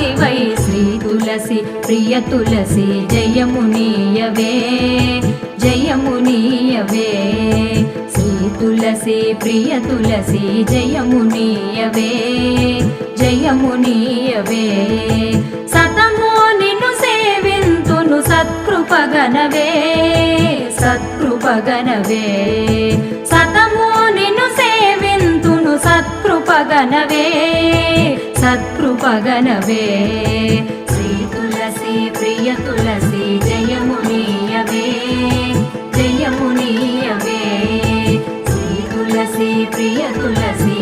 ఆదివై శ్రీ తులసి ప్రియ తులసి జయమునీయవే జయమునీయవే శ్రీ తులసి ప్రియ తులసి జయమునీయవే జయమునీయవే సతము నిన్ను సేవింతును సత్కృపగనవే సత్కృపగనవే సతము నిన్ను సేవింతును సత్కృపగనవే సత్కృపగనవే శ్రీ తులసి ప్రియ తులసి జయమునీయవే జయమునీయవే శ్రీ తులసి ప్రియ తులసి